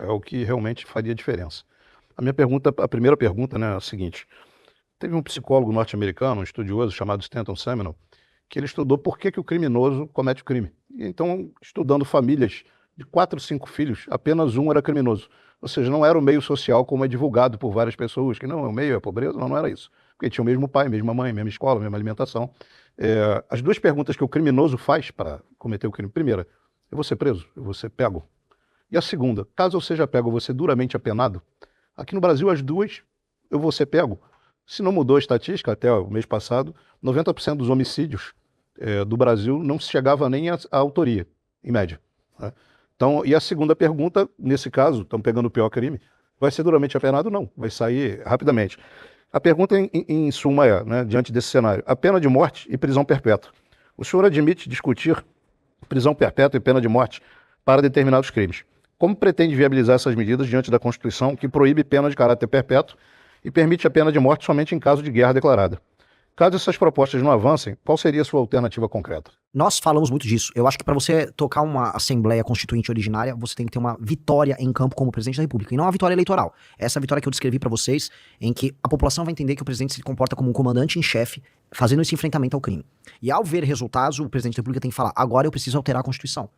é o que realmente faria diferença. A primeira pergunta, né, é a seguinte: teve um psicólogo norte-americano, um estudioso chamado Stanton Seminole, que ele estudou por que o criminoso comete o crime. E então, estudando famílias de 4, 5 filhos, apenas um era criminoso. Ou seja, não era o meio social como é divulgado por várias pessoas, que não, o meio é a pobreza, não era isso. Porque tinha o mesmo pai, mesma mãe, mesma escola, mesma alimentação. As duas perguntas que o criminoso faz para cometer o crime: primeira, eu vou ser preso? Eu vou ser pego? E a segunda, caso eu seja pego, eu vou ser duramente apenado? Aqui no Brasil, as duas, eu vou ser pego. Se não mudou a estatística, até o mês passado, 90% dos homicídios do Brasil não se chegava nem à autoria, em média, né? Então, e a segunda pergunta, nesse caso, estamos pegando o pior crime, vai ser duramente apenado? Não, vai sair rapidamente. A pergunta, em suma, é, né, diante desse cenário: a pena de morte e prisão perpétua. O senhor admite discutir prisão perpétua e pena de morte para determinados crimes? Como pretende viabilizar essas medidas diante da Constituição, que proíbe pena de caráter perpétuo e permite a pena de morte somente em caso de guerra declarada? Caso essas propostas não avancem, qual seria a sua alternativa concreta? Nós falamos muito disso. Eu acho que para você tocar uma Assembleia Constituinte originária, você tem que ter uma vitória em campo como presidente da República, e não uma vitória eleitoral. Essa vitória que eu descrevi para vocês, em que a população vai entender que o presidente se comporta como um comandante em chefe, fazendo esse enfrentamento ao crime. E ao ver resultados, o presidente da República tem que falar: agora eu preciso alterar a Constituição.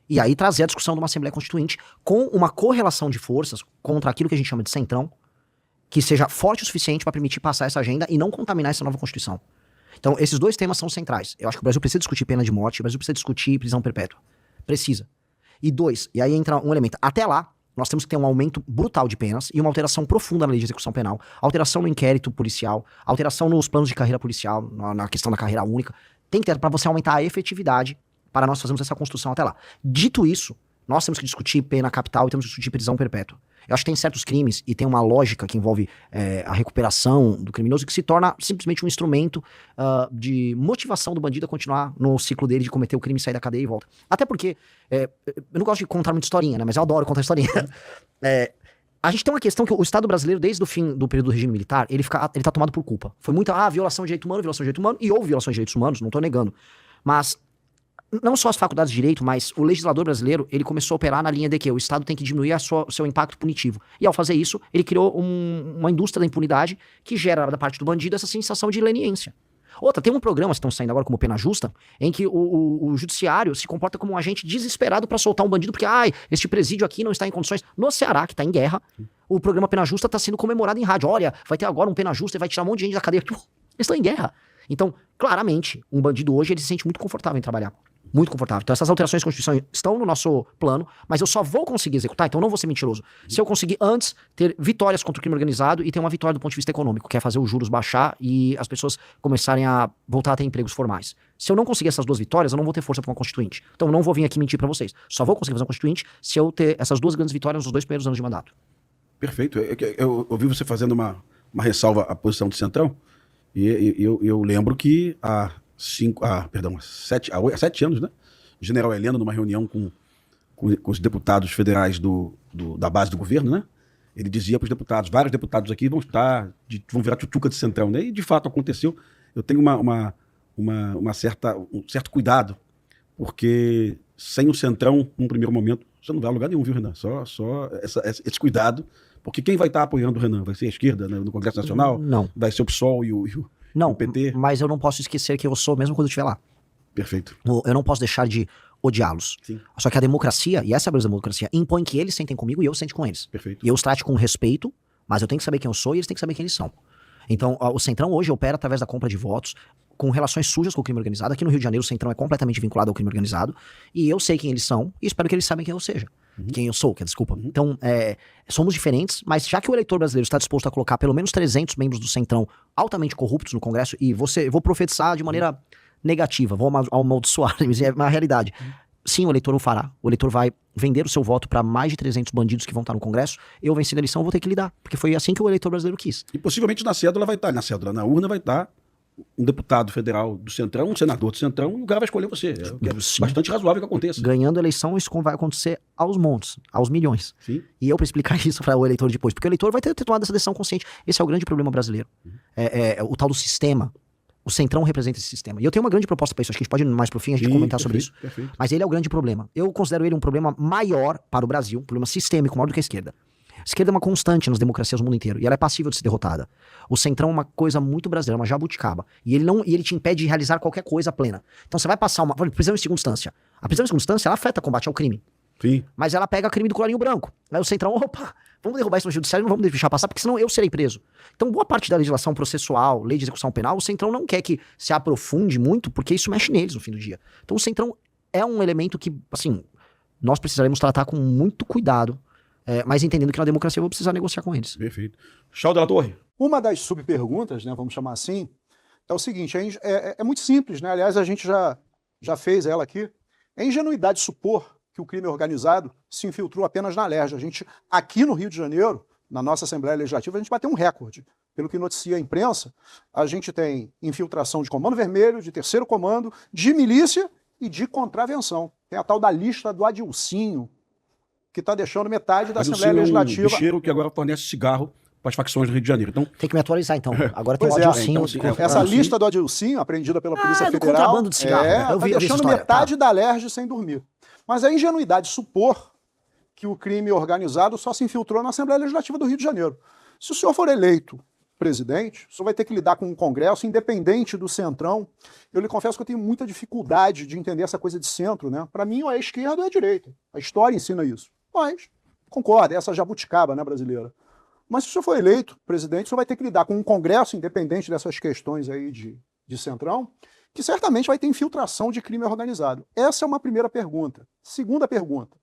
E aí trazer a discussão de uma Assembleia Constituinte com uma correlação de forças contra aquilo que a gente chama de centrão, que seja forte o suficiente para permitir passar essa agenda e não contaminar essa nova Constituição. Então, esses dois temas são centrais. Eu acho que o Brasil precisa discutir pena de morte, o Brasil precisa discutir prisão perpétua. Precisa. E dois, e aí entra um elemento. Até lá, nós temos que ter um aumento brutal de penas e uma alteração profunda na lei de execução penal, alteração no inquérito policial, alteração nos planos de carreira policial, na questão da carreira única. Tem que ter para você aumentar a efetividade para nós fazermos essa construção até lá. Dito isso, nós temos que discutir pena capital e temos que discutir prisão perpétua. Eu acho que tem certos crimes e tem uma lógica que envolve a recuperação do criminoso que se torna simplesmente um instrumento de motivação do bandido a continuar no ciclo dele de cometer o crime, sair da cadeia e volta. Até porque, eu não gosto de contar muita historinha, né? Mas eu adoro contar historinha. A gente tem uma questão que o Estado brasileiro, desde o fim do período do regime militar, ele tá tomado por culpa. Foi muita violação de direito humano, e houve violações de direitos humanos, não tô negando. Mas não só as faculdades de direito, mas o legislador brasileiro, ele começou a operar na linha de que o Estado tem que diminuir o seu impacto punitivo. E ao fazer isso, ele criou uma indústria da impunidade que gera da parte do bandido essa sensação de leniência. Outra, tem um programa que estão saindo agora como Pena Justa, em que o judiciário se comporta como um agente desesperado para soltar um bandido, porque, este presídio aqui não está em condições. No Ceará, que está em guerra, o programa Pena Justa está sendo comemorado em rádio. Olha, vai ter agora um Pena Justa e vai tirar um monte de gente da cadeia. Eles estão em guerra. Então, claramente, um bandido hoje, ele se sente muito confortável em trabalhar. Muito confortável. Então essas alterações de Constituição estão no nosso plano, mas eu só vou conseguir executar, então eu não vou ser mentiroso, se eu conseguir antes ter vitórias contra o crime organizado e ter uma vitória do ponto de vista econômico, que é fazer os juros baixar e as pessoas começarem a voltar a ter empregos formais. Se eu não conseguir essas duas vitórias, eu não vou ter força para uma Constituinte. Então eu não vou vir aqui mentir para vocês. Só vou conseguir fazer uma Constituinte se eu ter essas duas grandes vitórias nos 2 primeiros anos de mandato. Perfeito. Eu ouvi você fazendo uma ressalva à posição do Centrão, e eu lembro que há 7 anos, né? O general Heleno, numa reunião com os deputados federais da base do governo, né? Ele dizia para os deputados: vários deputados aqui vão virar tutuca de Centrão, né? E de fato aconteceu. Eu tenho um certo cuidado, porque sem o Centrão, num primeiro momento, você não vai a lugar nenhum, viu, Renan? Só esse cuidado, porque quem vai estar apoiando o Renan? Vai ser a esquerda, né, no Congresso Nacional? Não. Vai ser o PSOL e o PT? Mas eu não posso esquecer que eu sou mesmo quando eu estiver lá. Perfeito. Eu não posso deixar de odiá-los. Sim. Só que a democracia, e essa é a beleza da democracia, impõe que eles sentem comigo e eu sente com eles. Perfeito. E eu os trate com respeito, mas eu tenho que saber quem eu sou e eles têm que saber quem eles são. Então, o Centrão hoje opera através da compra de votos, com relações sujas com o crime organizado. Aqui no Rio de Janeiro, o Centrão é completamente vinculado ao crime organizado. E eu sei quem eles são e espero que eles saibam quem eu seja. Quem eu sou, desculpa. Então, somos diferentes, mas já que o eleitor brasileiro está disposto a colocar pelo menos 300 membros do Centrão altamente corruptos no Congresso, e vou profetizar de maneira negativa, vou amaldiçoar, mas é uma realidade. Sim, o eleitor o fará. O eleitor vai vender o seu voto para mais de 300 bandidos que vão estar no Congresso. Eu, vencendo a eleição, vou ter que lidar, porque foi assim que o eleitor brasileiro quis. E possivelmente na urna vai estar um deputado federal do Centrão, um senador do Centrão, e o cara vai escolher você. É bastante razoável que aconteça. Ganhando a eleição, isso vai acontecer aos montes, aos milhões. Sim. E eu para explicar isso para o eleitor depois, porque o eleitor vai ter tomado essa decisão consciente. Esse é o grande problema brasileiro. O tal do sistema. O Centrão representa esse sistema. E eu tenho uma grande proposta para isso. Acho que a gente pode ir mais pro fim, a gente comentar sobre isso. Perfeito. Mas ele é o grande problema. Eu considero ele um problema maior para o Brasil, um problema sistêmico maior do que a esquerda. A esquerda é uma constante nas democracias do mundo inteiro. E ela é passível de ser derrotada. O Centrão é uma coisa muito brasileira, uma jabuticaba. E ele te impede de realizar qualquer coisa plena. Então você vai passar uma prisão em segunda instância. A prisão em segunda instância, ela afeta o combate ao crime. Sim. Mas ela pega crime do colarinho branco. Aí o Centrão, opa, vamos derrubar isso no judiciário, não vamos deixar passar, porque senão eu serei preso. Então, boa parte da legislação processual, lei de execução penal, o Centrão não quer que se aprofunde muito, porque isso mexe neles no fim do dia. Então, o Centrão é um elemento que, assim, nós precisaremos tratar com muito cuidado, mas entendendo que na democracia eu vou precisar negociar com eles. Perfeito. Chau Della Torre. Uma das subperguntas, né, vamos chamar assim, é o seguinte, é muito simples, né? Aliás, a gente já fez ela aqui. É ingenuidade supor que o crime organizado se infiltrou apenas na Alerj. A gente, aqui no Rio de Janeiro, na nossa Assembleia Legislativa, a gente bateu um recorde. Pelo que noticia a imprensa, a gente tem infiltração de Comando Vermelho, de Terceiro Comando, de milícia e de contravenção. Tem a tal da lista do Adilcinho, que está deixando metade da Assembleia Legislativa. É um bicheiro que agora fornece cigarro para as facções do Rio de Janeiro. Então, tem que me atualizar, então. Agora tem o Pois é, Adilcinho. então, Essa lista do Adilcinho, apreendida pela Polícia do Federal, contrabando de cigarro, né? Eu vi tá essa deixando história, metade da Alerj sem dormir. Mas é ingenuidade supor que o crime organizado só se infiltrou na Assembleia Legislativa do Rio de Janeiro. Se o senhor for eleito presidente, o senhor vai ter que lidar com um Congresso independente do Centrão. Eu lhe confesso que eu tenho muita dificuldade de entender essa coisa de centro, né? Para mim, ou é esquerda ou é direita. A história ensina isso. Mas, concordo, é essa jabuticaba, né, brasileira. Mas se o senhor for eleito presidente, o senhor vai ter que lidar com um Congresso independente dessas questões aí de Centrão, que certamente vai ter infiltração de crime organizado. Essa é uma primeira pergunta. Segunda pergunta.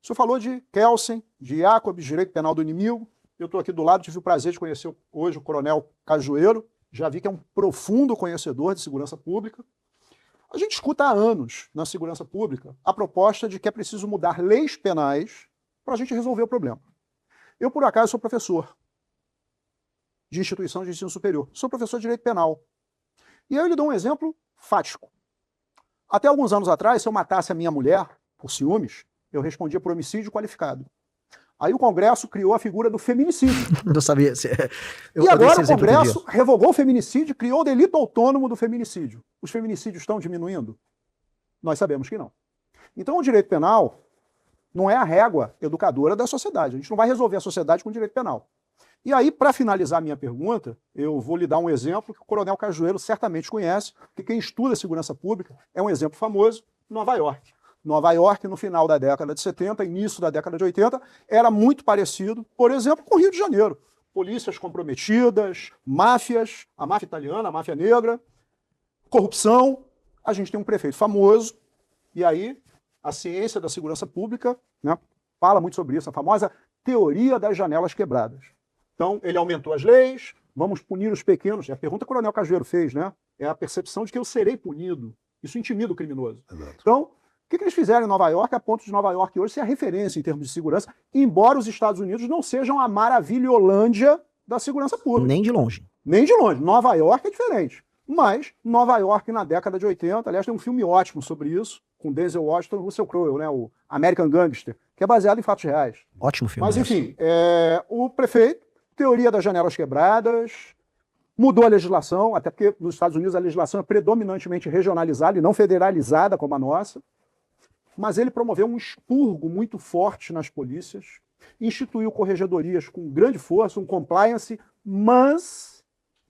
O senhor falou de Kelsen, de Jacobs, direito penal do inimigo. Eu estou aqui do lado, tive o prazer de conhecer hoje o coronel Cajueiro. Já vi que é um profundo conhecedor de segurança pública. A gente escuta há anos na segurança pública a proposta de que é preciso mudar leis penais para a gente resolver o problema. Eu, por acaso, sou professor de instituição de ensino superior. Sou professor de direito penal. E aí eu lhe dou um exemplo fático. Até alguns anos atrás, se eu matasse a minha mulher por ciúmes, eu respondia por homicídio qualificado. Aí o Congresso criou a figura do feminicídio. Não sabia. E agora o Congresso revogou o feminicídio e criou o delito autônomo do feminicídio. Os feminicídios estão diminuindo? Nós sabemos que não. Então o direito penal não é a régua educadora da sociedade. A gente não vai resolver a sociedade com o direito penal. E aí, para finalizar a minha pergunta, eu vou lhe dar um exemplo que o coronel Cajueiro certamente conhece, porque quem estuda segurança pública é um exemplo famoso, Nova York. Nova York, no final da década de 70, início da década de 80, era muito parecido, por exemplo, com o Rio de Janeiro. Polícias comprometidas, máfias, a máfia italiana, a máfia negra, corrupção. A gente tem um prefeito famoso, e aí a ciência da segurança pública, né, fala muito sobre isso, a famosa teoria das janelas quebradas. Então, ele aumentou as leis, vamos punir os pequenos. É a pergunta que o coronel Cajueiro fez, né? É a percepção de que eu serei punido. Isso intimida o criminoso. Exato. Então, o que eles fizeram em Nova York, a ponto de Nova York hoje ser a referência em termos de segurança, embora os Estados Unidos não sejam a maravilholândia da segurança pública. Nem de longe. Nem de longe. Nova York é diferente. Mas Nova York na década de 80, aliás, tem um filme ótimo sobre isso, com Denzel Washington e Russell Crowe, né? O American Gangster, que é baseado em fatos reais. Ótimo filme. Mas, enfim, o prefeito, teoria das janelas quebradas, mudou a legislação, até porque nos Estados Unidos a legislação é predominantemente regionalizada e não federalizada como a nossa, mas ele promoveu um expurgo muito forte nas polícias, instituiu corregedorias com grande força, um compliance, mas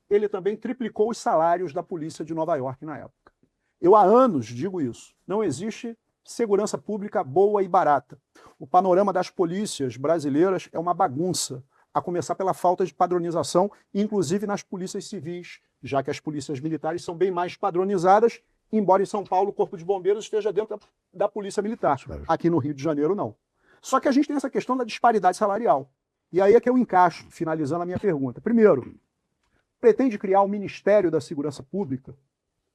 ele também triplicou os salários da polícia de Nova York na época. Eu há anos digo isso, não existe segurança pública boa e barata. O panorama das polícias brasileiras é uma bagunça, a começar pela falta de padronização, inclusive nas polícias civis, já que as polícias militares são bem mais padronizadas, embora em São Paulo o Corpo de Bombeiros esteja dentro da Polícia Militar. Aqui no Rio de Janeiro, não. Só que a gente tem essa questão da disparidade salarial. E aí é que eu encaixo, finalizando a minha pergunta. Primeiro, pretende criar um Ministério da Segurança Pública,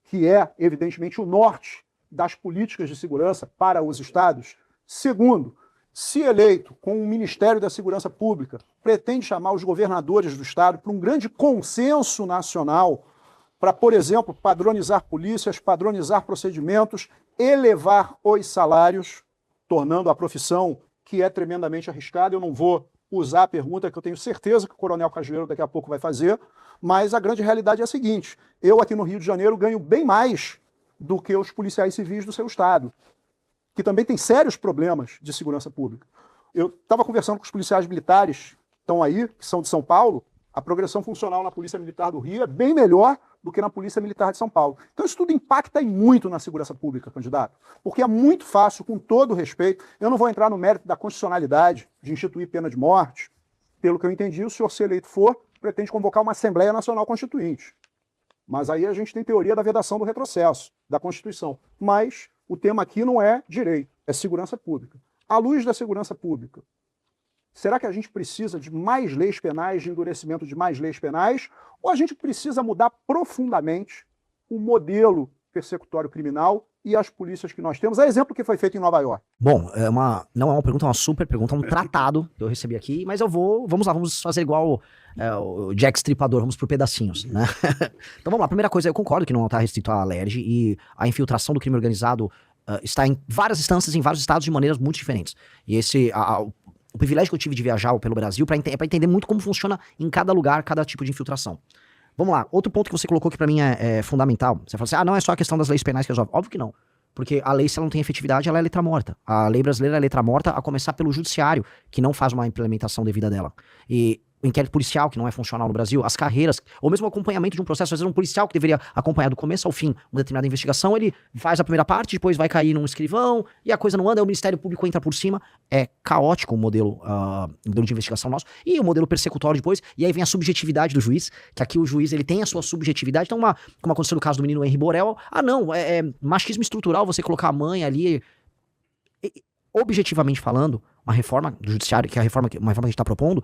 que é, evidentemente, o norte das políticas de segurança para os estados. Segundo, se eleito com um Ministério da Segurança Pública, pretende chamar os governadores do estado para um grande consenso nacional para, por exemplo, padronizar polícias, padronizar procedimentos, elevar os salários, tornando a profissão que é tremendamente arriscada. Eu não vou usar a pergunta que eu tenho certeza que o Coronel Cajueiro daqui a pouco vai fazer, mas a grande realidade é a seguinte: eu aqui no Rio de Janeiro ganho bem mais do que os policiais civis do seu estado, que também tem sérios problemas de segurança pública. Eu estava conversando com os policiais militares que estão aí, que são de São Paulo. A progressão funcional na Polícia Militar do Rio é bem melhor do que na Polícia Militar de São Paulo. Então isso tudo impacta muito na segurança pública, candidato, porque é muito fácil, com todo o respeito, eu não vou entrar no mérito da constitucionalidade de instituir pena de morte. Pelo que eu entendi, o senhor, se eleito for, pretende convocar uma Assembleia Nacional Constituinte. Mas aí a gente tem teoria da vedação do retrocesso, da Constituição. Mas o tema aqui não é direito, é segurança pública. À luz da segurança pública, será que a gente precisa de mais leis penais, de endurecimento de mais leis penais, ou a gente precisa mudar profundamente o modelo persecutório criminal e as polícias que nós temos? É exemplo que foi feito em Nova York. Bom, não é uma pergunta, é uma super pergunta, é um tratado que eu recebi aqui, mas vamos lá, vamos fazer igual o Jack Stripador, vamos por pedacinhos, né? Então vamos lá, primeira coisa, eu concordo que não está restrito à LERJ e a infiltração do crime organizado está em várias instâncias, em vários estados de maneiras muito diferentes. E o privilégio que eu tive de viajar pelo Brasil é para entender muito como funciona em cada lugar, cada tipo de infiltração. Vamos lá, outro ponto que você colocou que pra mim é fundamental. Você fala assim, não é só a questão das leis penais que resolve. Óbvio que não. Porque a lei, se ela não tem efetividade, ela é letra morta. A lei brasileira é letra morta, a começar pelo judiciário, que não faz uma implementação devida dela. E o inquérito policial, que não é funcional no Brasil, as carreiras, ou mesmo o acompanhamento de um processo. Às vezes um policial que deveria acompanhar do começo ao fim uma determinada investigação, ele faz a primeira parte, depois vai cair num escrivão, e a coisa não anda, aí o Ministério Público entra por cima. É caótico o modelo de investigação nosso, e o modelo persecutório depois, e aí vem a subjetividade do juiz, que aqui o juiz ele tem a sua subjetividade. Então, como aconteceu no caso do menino Henri Borel, é machismo estrutural você colocar a mãe ali. Objetivamente falando, uma reforma do judiciário, que é uma reforma que a gente está propondo,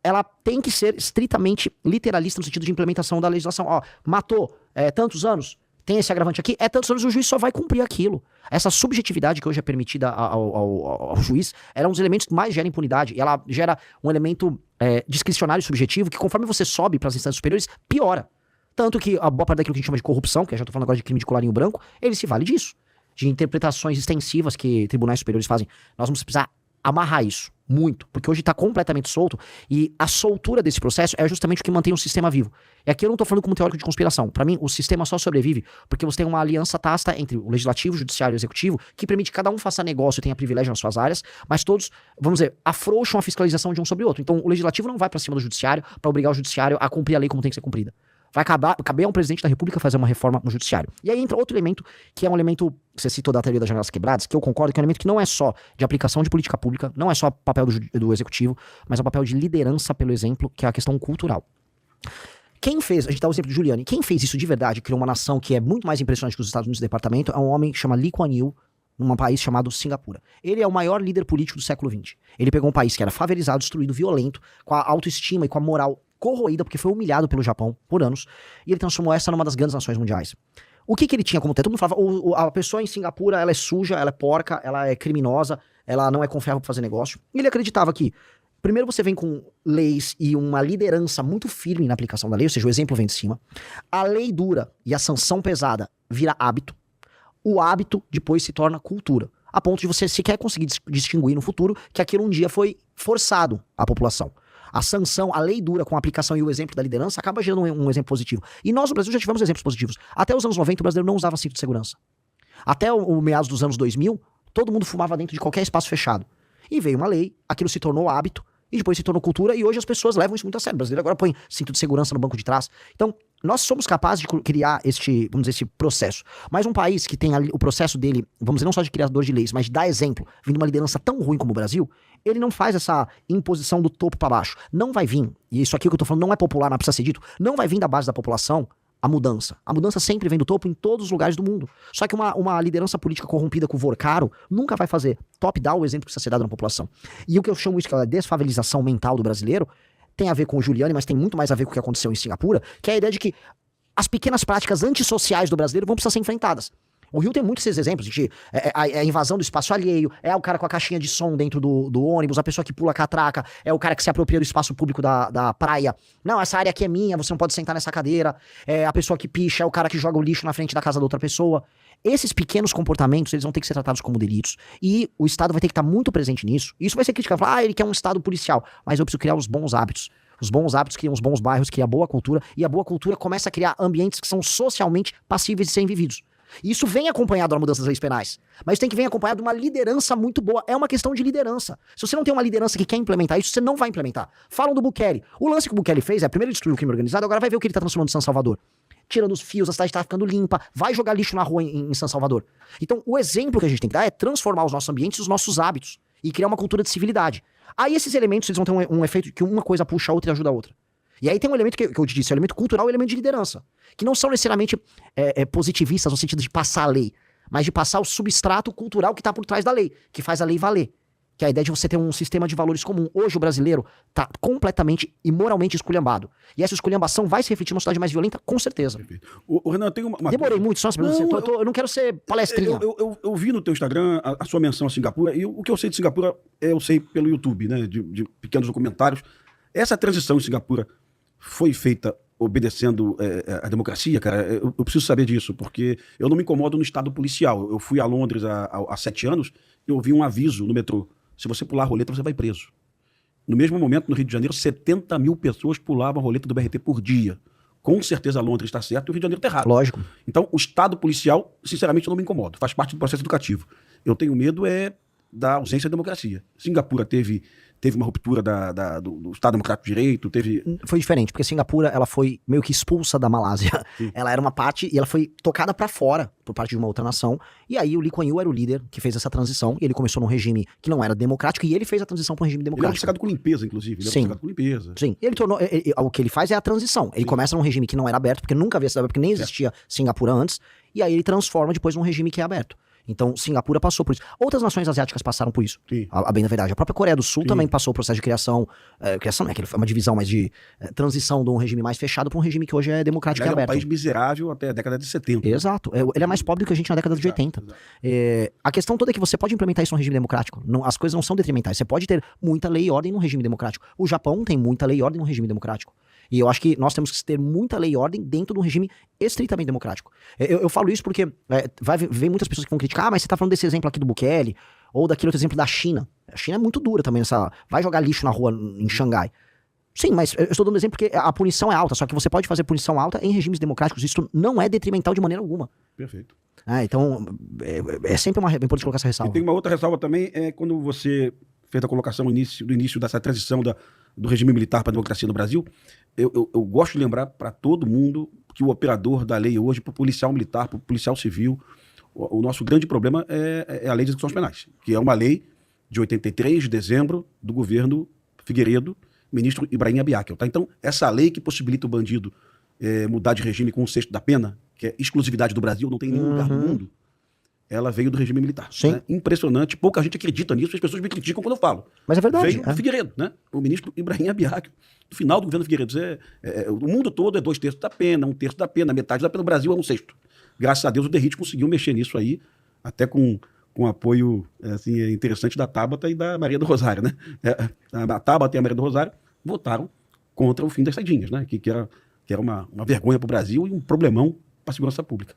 ela tem que ser estritamente literalista no sentido de implementação da legislação. Matou tantos anos, tem esse agravante aqui, tantos anos, o juiz só vai cumprir aquilo. Essa subjetividade que hoje é permitida ao juiz, ela é um dos elementos que mais gera impunidade, e ela gera um elemento discricionário e subjetivo que, conforme você sobe para as instâncias superiores, piora. Tanto que a boa parte daquilo que a gente chama de corrupção, que eu já estou falando agora de crime de colarinho branco, ele se vale disso. De interpretações extensivas que tribunais superiores fazem. Nós vamos precisar amarrar isso, muito, porque hoje está completamente solto, e a soltura desse processo é justamente o que mantém o sistema vivo. E aqui eu não estou falando como teórico de conspiração. Para mim, o sistema só sobrevive porque você tem uma aliança tácita entre o legislativo, o judiciário e o executivo, que permite que cada um faça negócio e tenha privilégio nas suas áreas, mas todos, vamos dizer, afrouxam a fiscalização de um sobre o outro. Então, o legislativo não vai para cima do judiciário para obrigar o judiciário a cumprir a lei como tem que ser cumprida. Vai caber ao presidente da República fazer uma reforma no judiciário. E aí entra outro elemento, que é um elemento, você citou da teoria das janelas quebradas, que eu concordo que é um elemento que não é só de aplicação de política pública, não é só papel do executivo, mas é o papel de liderança pelo exemplo, que é a questão cultural. Quem fez, a gente dá o exemplo de Giuliani, quem fez isso de verdade, criou uma nação que é muito mais impressionante que os Estados Unidos do departamento, é um homem que chama Lee Kuan Yew, num país chamado Singapura. Ele é o maior líder político do século XX. Ele pegou um país que era favelizado, destruído, violento, com a autoestima e com a moral corroída, porque foi humilhado pelo Japão por anos, e ele transformou essa numa das grandes nações mundiais. O que ele tinha como teto? Todo mundo falava, a pessoa em Singapura, ela é suja, ela é porca, ela é criminosa, ela não é confiável para fazer negócio. E ele acreditava que, primeiro você vem com leis e uma liderança muito firme na aplicação da lei, ou seja, o exemplo vem de cima, a lei dura e a sanção pesada vira hábito, o hábito depois se torna cultura, a ponto de você sequer conseguir distinguir no futuro que aquilo um dia foi forçado à população. A sanção, a lei dura com a aplicação e o exemplo da liderança acaba gerando um exemplo positivo. E nós no Brasil já tivemos exemplos positivos. Até os anos 90 o brasileiro não usava cinto de segurança. Até o meados dos anos 2000, todo mundo fumava dentro de qualquer espaço fechado. E veio uma lei, aquilo se tornou hábito, e depois se tornou cultura, e hoje as pessoas levam isso muito a sério. O brasileiro agora põe cinto de segurança no banco de trás. Então, nós somos capazes de criar esse processo. Mas um país que tem o processo dele, vamos dizer, não só de criador de leis, mas de dar exemplo, vindo uma liderança tão ruim como o Brasil, ele não faz essa imposição do topo para baixo. Não vai vir, e isso aqui que eu tô falando não é popular, mas precisa ser dito, não vai vir da base da população a mudança. A mudança sempre vem do topo em todos os lugares do mundo. Só que uma liderança política corrompida com o caro nunca vai fazer top-down o exemplo que precisa ser dado na população. E o que eu chamo isso, que é a desfavelização mental do brasileiro, tem a ver com o Giuliani, mas tem muito mais a ver com o que aconteceu em Singapura, que é a ideia de que as pequenas práticas antissociais do brasileiro vão precisar ser enfrentadas. O Rio tem muitos esses exemplos, a invasão do espaço alheio, é o cara com a caixinha de som dentro do ônibus, a pessoa que pula a catraca, é o cara que se apropria do espaço público da praia. Não, essa área aqui é minha, você não pode sentar nessa cadeira. É a pessoa que picha, é o cara que joga o lixo na frente da casa da outra pessoa. Esses pequenos comportamentos, eles vão ter que ser tratados como delitos. E o Estado vai ter que estar muito presente nisso. Isso vai ser criticado, falar, ele quer um Estado policial. Mas eu preciso criar os bons hábitos. Os bons hábitos criam os bons bairros, cria a boa cultura, e a boa cultura começa a criar ambientes que são socialmente passíveis de serem vividos. E isso vem acompanhado da mudança das leis penais. Mas tem que vir acompanhado de uma liderança muito boa. É uma questão de liderança. Se você não tem uma liderança que quer implementar isso, você não vai implementar. Falam do Bukele. O lance que o Bukele fez é, primeiro ele destruiu o crime organizado, agora vai ver o que ele tá transformando em São Salvador. Tirando os fios, a cidade tá ficando limpa, vai jogar lixo na rua em São Salvador. Então, o exemplo que a gente tem que dar é transformar os nossos ambientes e os nossos hábitos. E criar uma cultura de civilidade. Aí esses elementos, eles vão ter um efeito que uma coisa puxa a outra e ajuda a outra. E aí tem um elemento que eu te disse, o elemento cultural e o elemento de liderança, que não são necessariamente positivistas no sentido de passar a lei, mas de passar o substrato cultural que está por trás da lei, que faz a lei valer. Que é a ideia de você ter um sistema de valores comum. Hoje o brasileiro está completamente e moralmente esculhambado. E essa esculhambação vai se refletir numa sociedade mais violenta, com certeza. O Renan, tem uma Demorei muito, só para você. Eu não quero ser palestrinha. Eu vi no teu Instagram a sua menção a Singapura, e o que eu sei de Singapura, eu sei pelo YouTube, né, de pequenos documentários. Essa transição em Singapura foi feita obedecendo a democracia, cara? Eu preciso saber disso, porque eu não me incomodo no estado policial. Eu fui a Londres há 7 anos e ouvi um aviso no metrô. Se você pular a roleta, você vai preso. No mesmo momento, no Rio de Janeiro, 70 mil pessoas pulavam a roleta do BRT por dia. Com certeza Londres está certo e o Rio de Janeiro está errado. Lógico. Então, o estado policial, sinceramente, eu não me incomodo. Faz parte do processo educativo. Eu tenho medo da ausência de democracia. Singapura teve uma ruptura do Estado Democrático de Direito, Foi diferente, porque Singapura, ela foi meio que expulsa da Malásia. Sim. Ela era uma parte, e ela foi tocada pra fora, por parte de uma outra nação, e aí o Lee Kuan Yew era o líder que fez essa transição, e ele começou num regime que não era democrático, e ele fez a transição para um regime Ele é democrático. obcecado com limpeza, inclusive. Ele é Sim. obcecado com limpeza. Sim, ele tornou, o que ele faz é a transição. Ele começa num regime que não era aberto, porque nunca havia sido aberto, porque nem existia Singapura antes, e aí ele transforma depois num regime que é aberto. Então, Singapura passou por isso. Outras nações asiáticas passaram por isso. Sim. A bem da verdade. A própria Coreia do Sul Sim. também passou o processo de criação. Criação não é que é uma divisão, mas de transição de um regime mais fechado para um regime que hoje é democrático e Ele era um aberto. país miserável até a década de 70. Exato. Ele é mais pobre do que a gente na década de 80. Exato. A questão toda é que você pode implementar isso num regime democrático. As coisas não são detrimentais. Você pode ter muita lei e ordem num regime democrático. O Japão tem muita lei e ordem num regime democrático. E eu acho que nós temos que ter muita lei e ordem dentro de um regime estritamente democrático. Eu falo isso porque vem muitas pessoas que vão criticar, mas você tá falando desse exemplo aqui do Bukele, ou daquele outro exemplo da China. A China é muito dura também vai jogar lixo na rua em Xangai. Sim, mas eu estou dando exemplo porque a punição é alta, só que você pode fazer punição alta em regimes democráticos. Isso não é detrimental de maneira alguma. Perfeito. Então, é sempre importante colocar essa ressalva. E tem uma outra ressalva também, quando você fez a colocação do início dessa transição do regime militar para a democracia no Brasil, eu gosto de lembrar para todo mundo que o operador da lei hoje, para o policial militar, para o policial civil, o nosso grande problema é a lei de execuções penais, que é uma lei de 83 de dezembro do governo Figueiredo, ministro Ibrahim Abiakel. Tá? Então, essa lei que possibilita o bandido mudar de regime com 1/6 da pena, que é exclusividade do Brasil, não tem em nenhum lugar do mundo, ela veio do regime militar. Sim. Né? Impressionante, pouca gente acredita nisso, as pessoas me criticam quando eu falo. Mas é verdade. Veio do Figueiredo, né? O ministro Ibrahim Abiakel, no final do governo Figueiredo. O mundo todo é 2/3 da pena, 1/3 da pena, metade da pena. No Brasil é 1/6. Graças a Deus o Derrite conseguiu mexer nisso aí, até com apoio interessante da Tabata e da Maria do Rosário, né? A Tabata e a Maria do Rosário votaram contra o fim das saidinhas, né? Que era uma vergonha para o Brasil e um problemão para a segurança pública.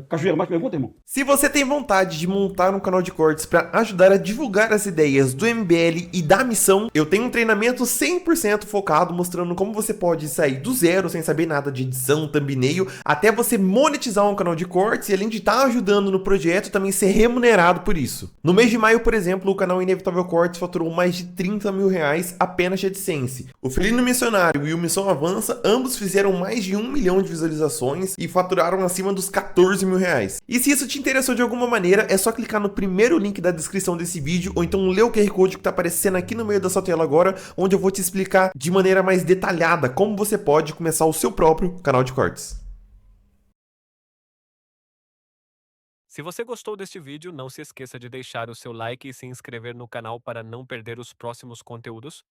Cajueiro, mais pergunta, irmão? Se você tem vontade de montar um canal de cortes para ajudar a divulgar as ideias do MBL e da missão, eu tenho um treinamento 100% focado mostrando como você pode sair do zero sem saber nada de edição, thumbnail, até você monetizar um canal de cortes e além de estar ajudando no projeto, também ser remunerado por isso. No mês de maio, por exemplo, o canal Inevitável Cortes faturou mais de 30 mil reais apenas de AdSense. O Felino Missionário e o Missão Avança, ambos fizeram mais de 1 milhão de visualizações e faturaram acima dos 14 mil reais. E se isso te interessou de alguma maneira, é só clicar no primeiro link da descrição desse vídeo ou então ler o QR Code que está aparecendo aqui no meio da sua tela agora, onde eu vou te explicar de maneira mais detalhada como você pode começar o seu próprio canal de cortes. Se você gostou deste vídeo, não se esqueça de deixar o seu like e se inscrever no canal para não perder os próximos conteúdos.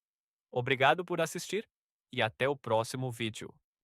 Obrigado por assistir e até o próximo vídeo.